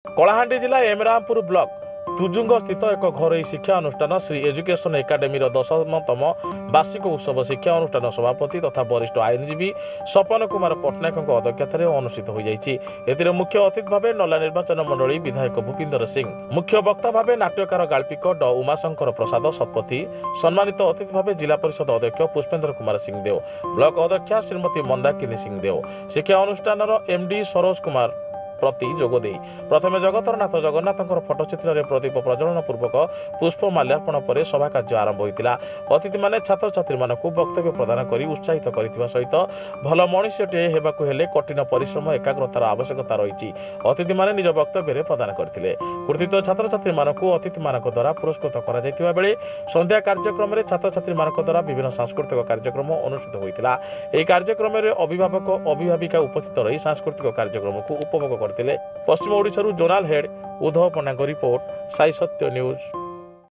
କଳାହାଣ୍ଡି ଜିଲ୍ଲା ଏମରାମପୁର ବ୍ଲକ ତୁଜୁଙ୍ଗ ସ୍ଥିତ ଏକ ଘରୋଇ ଶିକ୍ଷା ଅନୁଷ୍ଠାନ ଶ୍ରୀ ଏଜୁକେସନ ଏକାଡେମୀର 10ତମ ବାର୍ଷିକ ଉତ୍ସବ ଶିକ୍ଷା ଅନୁଷ୍ଠାନ ସଭାପତି ତଥା ବରିଷ୍ଠ ଆଇନଜୀବୀ ସପନ କୁମାର ପଟ୍ଟନାୟକଙ୍କ ଅଧ୍ୟକ୍ଷତାରେ ଅନୁଷ୍ଠିତ ହୋଇଯାଇଛି। ଏଥିରେ ମୁଖ୍ୟ ଅତିଥି ଭାବେ ନଲା ନିର୍ବାଚନ ମଣ୍ଡଳୀ ବିଧାୟକ ଭୂପିନ୍ଦର ସିଂ, ମୁଖ୍ୟ ବକ୍ତା ଭାବେ ନାଟ୍ୟକାର ଗାଳ୍ପିକ ଡ ଉମାଶଙ୍କର ପ୍ରସାଦ ଶତପଥୀ, ସମ୍ମାନିତ ଅତିଥି ଭାବେ ଜିଲ୍ଲା ପରିଷଦ ଅଧ୍ୟକ୍ଷ ପୁଷ୍ପେନ୍ଦ୍ର କୁମାର ସିଂ ଦେଓ, ବ୍ଲକ ଅଧ୍ୟକ୍ଷା ଶ୍ରୀମତୀ ମନ୍ଦାକିନୀ ସିଂ ଦେଓ, ଶିକ୍ଷା ଅନୁଷ୍ଠାନର ଏମଡି ସରୋଜ କୁମାର ପ୍ରତି ଯୋଗଦେଇ ପ୍ରଥମେ ଜଗତରନାଥ ଜଗନ୍ନାଥଙ୍କର ଫଟୋଚିତ୍ରରେ ପ୍ରଦୀପ ପ୍ରଜ୍ୱଳନ ପୂର୍ବକ ପୁଷ୍ପ ମାଲ୍ୟାର୍ପଣ ପରେ ସଭା କାର୍ଯ୍ୟ ଆରମ୍ଭ ହୋଇଥିଲା। ଅତିଥିମାନେ ଛାତ୍ରଛାତ୍ରୀମାନଙ୍କୁ ବକ୍ତବ୍ୟ ପ୍ରଦାନ କରି ଉତ୍ସାହିତ କରିଥିବା ସହିତ ଭଲ ମଣିଷଟିଏ ହେବାକୁ ହେଲେ କଠିନ ପରିଶ୍ରମ ଏକାଗ୍ରତାର ଆବଶ୍ୟକତା ରହିଛି ଅତିଥିମାନେ ନିଜ ବକ୍ତବ୍ୟରେ ପ୍ରଦାନ କରିଥିଲେ। କୃତିତ୍ୱ ଛାତ୍ରଛାତ୍ରୀମାନଙ୍କୁ ଅତିଥିମାନଙ୍କ ଦ୍ୱାରା ପୁରସ୍କୃତ କରାଯାଇଥିବା ବେଳେ ସନ୍ଧ୍ୟା କାର୍ଯ୍ୟକ୍ରମରେ ଛାତ୍ରଛାତ୍ରୀମାନଙ୍କ ଦ୍ୱାରା ବିଭିନ୍ନ ସାଂସ୍କୃତିକ କାର୍ଯ୍ୟକ୍ରମ ଅନୁଷ୍ଠିତ ହୋଇଥିଲା। ଏହି କାର୍ଯ୍ୟକ୍ରମରେ ଅଭିଭାବକ ଅଭିଭାବିକା ଉପସ୍ଥିତ ରହି ସାଂସ୍କୃତିକ କାର୍ଯ୍ୟକ୍ରମକୁ ଉପଭୋଗ କରିଥିଲେ। ପଶ୍ଚିମ ଓଡ଼ିଶାରୁ ଜୋନାଲ ହେଡ୍ ଉଦ୍ଧବ ପଣ୍ଡାଙ୍କ ରିପୋର୍ଟ, ସାଇ ସତ୍ୟ ନ୍ୟୁଜ୍।